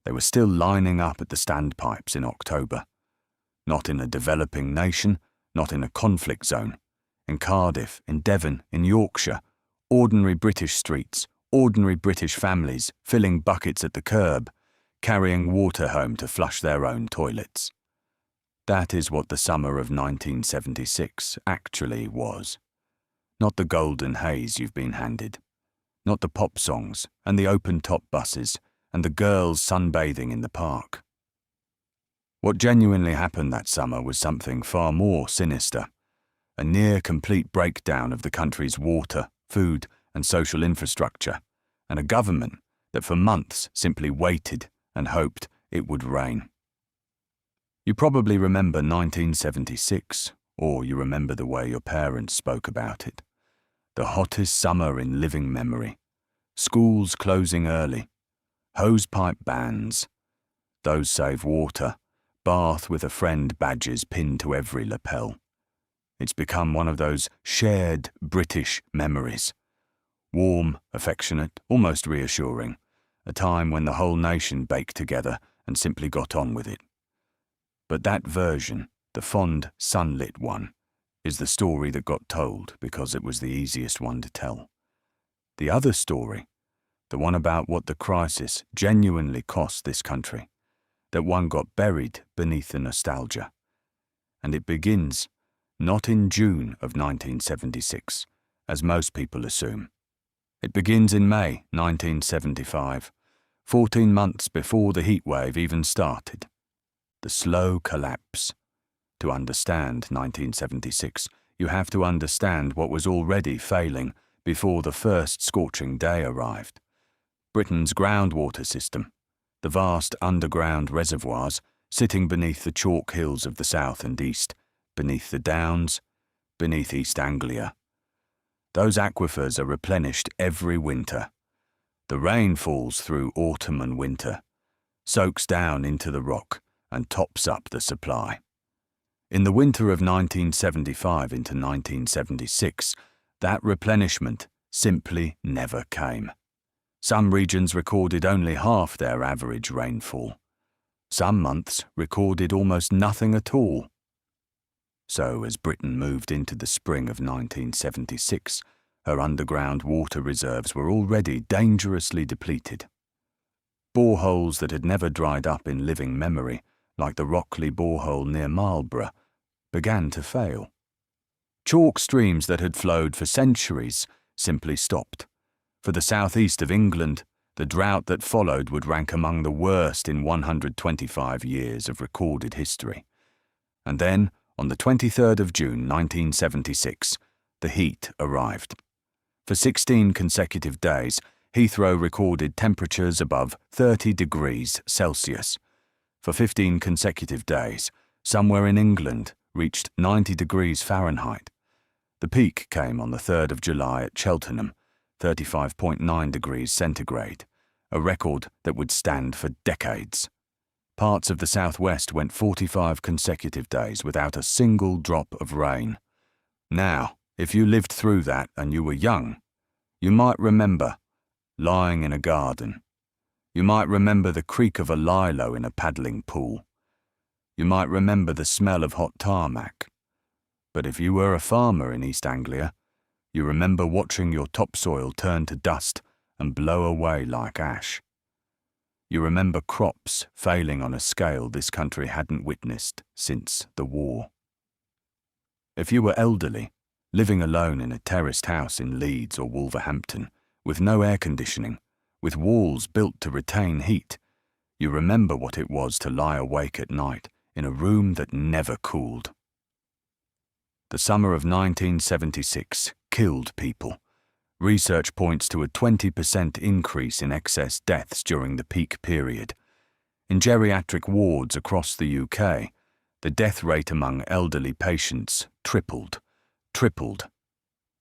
They were still lining up at the standpipes in October. Not in a developing nation, not in a conflict zone. In Cardiff, in Devon, in Yorkshire, ordinary British streets, ordinary British families filling buckets at the curb, carrying water home to flush their own toilets. That is what the summer of 1976 actually was. Not the golden haze you've been handed. Not the pop songs and the open-top buses and the girls sunbathing in the park. What genuinely happened that summer was something far more sinister. A near-complete breakdown of the country's water, food and social infrastructure, and a government that for months simply waited and hoped it would rain. You probably remember 1976, or you remember the way your parents spoke about it. The hottest summer in living memory. Schools closing early. Hosepipe bans. Those save water. Bath with a friend badges pinned to every lapel. It's become one of those shared British memories. Warm, affectionate, almost reassuring. A time when the whole nation baked together and simply got on with it. But that version, the fond, sunlit one, is the story that got told because it was the easiest one to tell. The other story, the one about what the crisis genuinely cost this country, that one got buried beneath the nostalgia. And it begins not in June of 1976, as most people assume. It begins in May 1975, 14 months before the heatwave even started. The slow collapse. To understand 1976, you have to understand what was already failing before the first scorching day arrived. Britain's groundwater system, the vast underground reservoirs sitting beneath the chalk hills of the south and east, beneath the downs, beneath East Anglia. Those aquifers are replenished every winter. The rain falls through autumn and winter, soaks down into the rock and tops up the supply. In the winter of 1975 into 1976, that replenishment simply never came. Some regions recorded only half their average rainfall. Some months recorded almost nothing at all. So as Britain moved into the spring of 1976, her underground water reserves were already dangerously depleted. Boreholes that had never dried up in living memory, like the Rockley borehole near Marlborough, began to fail. Chalk streams that had flowed for centuries simply stopped. For the southeast of England, the drought that followed would rank among the worst in 125 years of recorded history. And then, on the 23rd of June 1976, the heat arrived. For 16 consecutive days, Heathrow recorded temperatures above 30 degrees Celsius. For 15 consecutive days, somewhere in England reached 90 degrees Fahrenheit. The peak came on the 3rd of July at Cheltenham, 35.9 degrees centigrade, a record that would stand for decades. Parts of the southwest went 45 consecutive days without a single drop of rain. Now, if you lived through that and you were young, you might remember lying in a garden. You might remember the creak of a lilo in a paddling pool. You might remember the smell of hot tarmac. But if you were a farmer in East Anglia, you remember watching your topsoil turn to dust and blow away like ash. You remember crops failing on a scale this country hadn't witnessed since the war. If you were elderly, living alone in a terraced house in Leeds or Wolverhampton, with no air conditioning, with walls built to retain heat, you remember what it was to lie awake at night in a room that never cooled. The summer of 1976 killed people. Research points to a 20% increase in excess deaths during the peak period. In geriatric wards across the UK, the death rate among elderly patients tripled.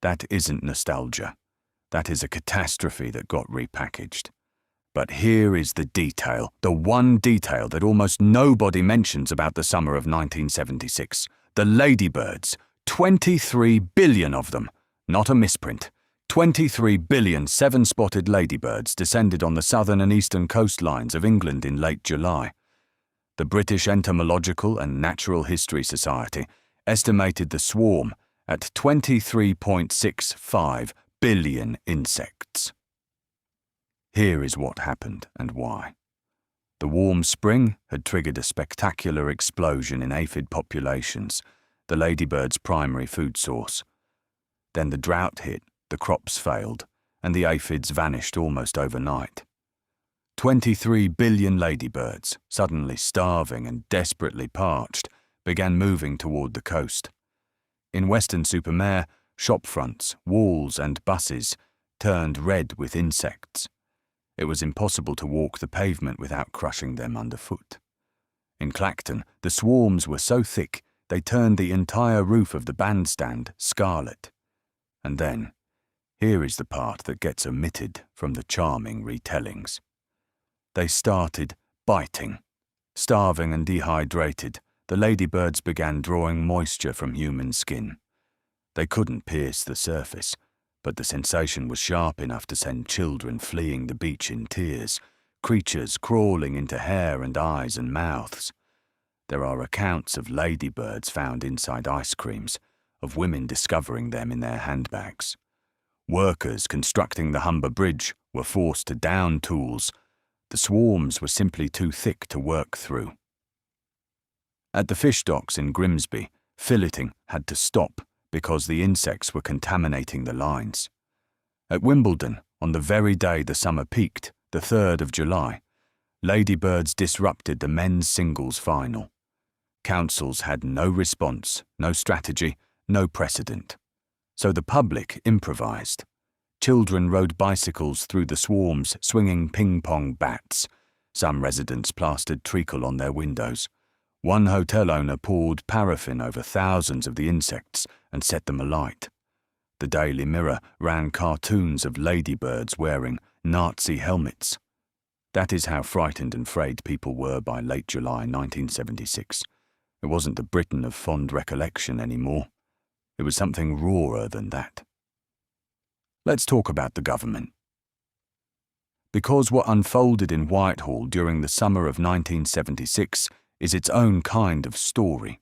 That isn't nostalgia. That is a catastrophe that got repackaged. But here is the detail, the one detail that almost nobody mentions about the summer of 1976. The ladybirds, 23 billion of them, not a misprint. 23 billion seven-spotted ladybirds descended on the southern and eastern coastlines of England in late July. The British Entomological and Natural History Society estimated the swarm at 23.65 billion insects. Here is what happened and why. The warm spring had triggered a spectacular explosion in aphid populations, the ladybirds' primary food source. Then the drought hit, the crops failed, and the aphids vanished almost overnight. 23 billion ladybirds, suddenly starving and desperately parched, began moving toward the coast. In Weston-super-Mare, shop fronts, walls and buses turned red with insects. It was impossible to walk the pavement without crushing them underfoot. In Clacton, the swarms were so thick they turned the entire roof of the bandstand scarlet. And then, here is the part that gets omitted from the charming retellings. They started biting. Starving and dehydrated, the ladybirds began drawing moisture from human skin. They couldn't pierce the surface, but the sensation was sharp enough to send children fleeing the beach in tears, creatures crawling into hair and eyes and mouths. There are accounts of ladybirds found inside ice creams, of women discovering them in their handbags. Workers constructing the Humber Bridge were forced to down tools. The swarms were simply too thick to work through. At the fish docks in Grimsby, filleting had to stop because the insects were contaminating the lines. At Wimbledon, on the very day the summer peaked, the 3rd of July, ladybirds disrupted the men's singles final. Councils had no response, no strategy, no precedent. So the public improvised. Children rode bicycles through the swarms, swinging ping-pong bats. Some residents plastered treacle on their windows. One hotel owner poured paraffin over thousands of the insects and set them alight. The Daily Mirror ran cartoons of ladybirds wearing Nazi helmets. That is how frightened and frayed people were by late July 1976. It wasn't the Britain of fond recollection anymore. It was something rawer than that. Let's talk about the government. Because what unfolded in Whitehall during the summer of 1976 is its own kind of story.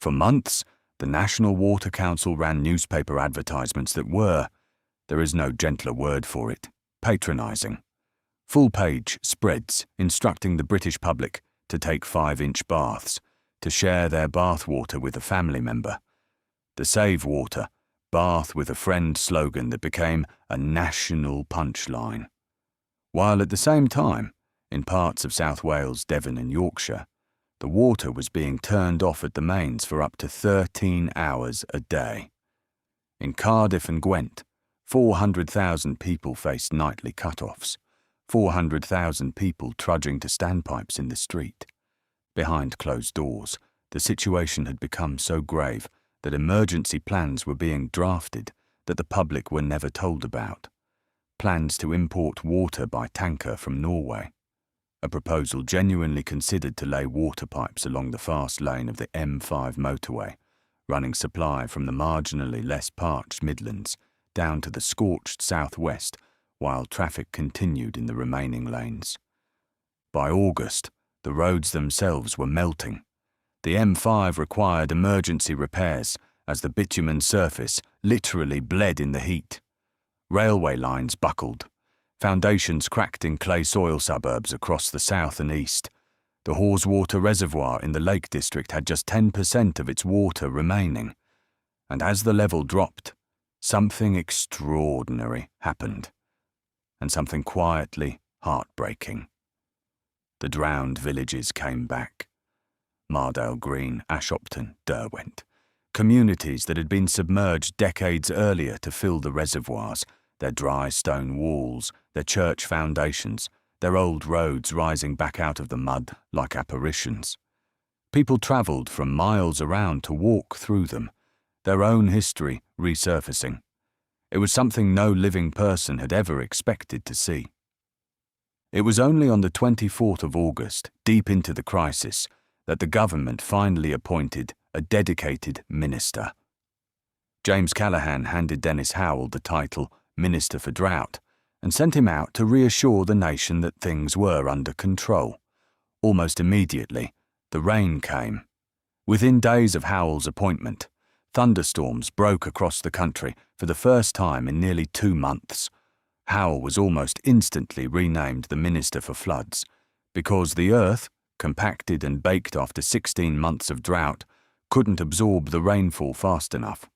For months, the National Water Council ran newspaper advertisements that were, there is no gentler word for it, patronising. Full-page spreads instructing the British public to take 5-inch baths, to share their bathwater with a family member. The Save Water, Bath with a Friend slogan that became a national punchline. While at the same time, in parts of South Wales, Devon and Yorkshire, the water was being turned off at the mains for up to 13 hours a day. In Cardiff and Gwent, 400,000 people faced nightly cut-offs, 400,000 people trudging to standpipes in the street. Behind closed doors, the situation had become so grave that emergency plans were being drafted that the public were never told about. Plans to import water by tanker from Norway. A proposal genuinely considered to lay water pipes along the fast lane of the M5 motorway, running supply from the marginally less parched Midlands down to the scorched southwest while traffic continued in the remaining lanes. By August, the roads themselves were melting. The M5 required emergency repairs as the bitumen surface literally bled in the heat. Railway lines buckled. Foundations cracked in clay soil suburbs across the south and east. The Haweswater Reservoir in the Lake District had just 10% of its water remaining. And as the level dropped, something extraordinary happened. And something quietly heartbreaking. The drowned villages came back. Mardale Green, Ashopton, Derwent. Communities that had been submerged decades earlier to fill the reservoirs, their dry stone walls, their church foundations, their old roads rising back out of the mud like apparitions. People travelled from miles around to walk through them, their own history resurfacing. It was something no living person had ever expected to see. It was only on the 24th of August, deep into the crisis, that the government finally appointed a dedicated minister. James Callaghan handed Dennis Howell the title Minister for Drought and sent him out to reassure the nation that things were under control. Almost immediately, the rain came. Within days of Howell's appointment, thunderstorms broke across the country for the first time in nearly 2 months. Howell was almost instantly renamed the Minister for Floods, because the earth, compacted and baked after 16 months of drought, couldn't absorb the rainfall fast enough.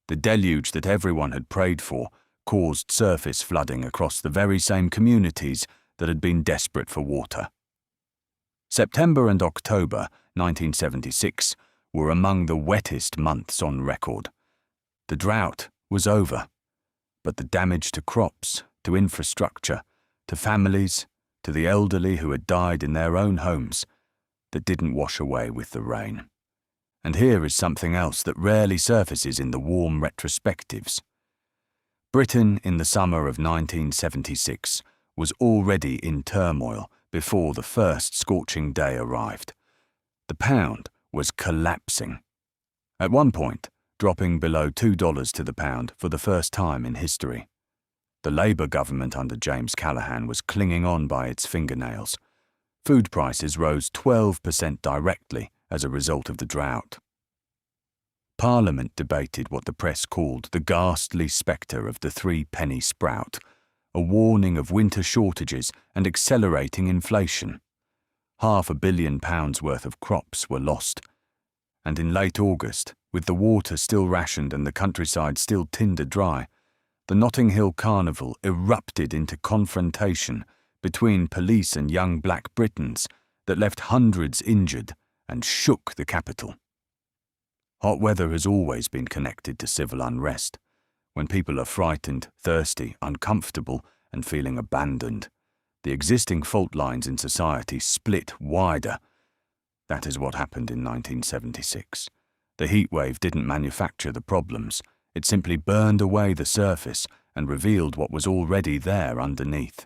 The deluge that everyone had prayed for caused surface flooding across the very same communities that had been desperate for water. September and October 1976 were among the wettest months on record. The drought was over, but the damage to crops, to infrastructure, to families, to the elderly who had died in their own homes, that didn't wash away with the rain. And here is something else that rarely surfaces in the warm retrospectives. Britain in the summer of 1976 was already in turmoil before the first scorching day arrived. The pound was collapsing. At one point, dropping below $2 to the pound for the first time in history. The Labour government under James Callaghan was clinging on by its fingernails. Food prices rose 12% directly as a result of the drought. Parliament debated what the press called the ghastly spectre of the 3-penny sprout, a warning of winter shortages and accelerating inflation. £500 million worth of crops were lost, and in late August, with the water still rationed and the countryside still tinder dry, the Notting Hill Carnival erupted into confrontation between police and young black Britons that left hundreds injured and shook the capital. Hot weather has always been connected to civil unrest. When people are frightened, thirsty, uncomfortable, and feeling abandoned, the existing fault lines in society split wider. That is what happened in 1976. The heatwave didn't manufacture the problems. It simply burned away the surface and revealed what was already there underneath.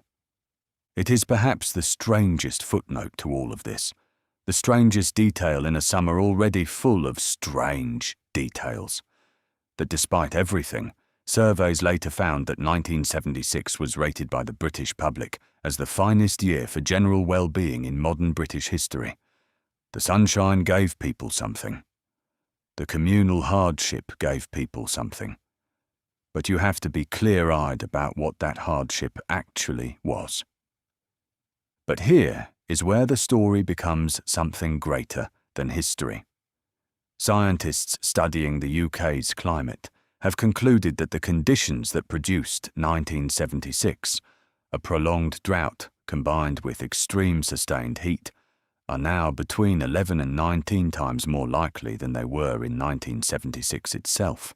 It is perhaps the strangest footnote to all of this, the strangest detail in a summer already full of strange details, that despite everything, surveys later found that 1976 was rated by the British public as the finest year for general well-being in modern British history. The sunshine gave people something. The communal hardship gave people something. But you have to be clear-eyed about what that hardship actually was. But here is where the story becomes something greater than history. Scientists studying the UK's climate have concluded that the conditions that produced 1976, a prolonged drought combined with extreme sustained heat, are now between 11 and 19 times more likely than they were in 1976 itself.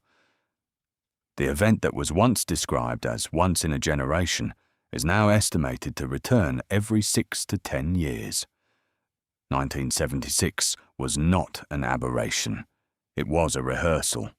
The event that was once described as once in a generation is now estimated to return every 6 to 10 years. 1976 was not an aberration. It was a rehearsal.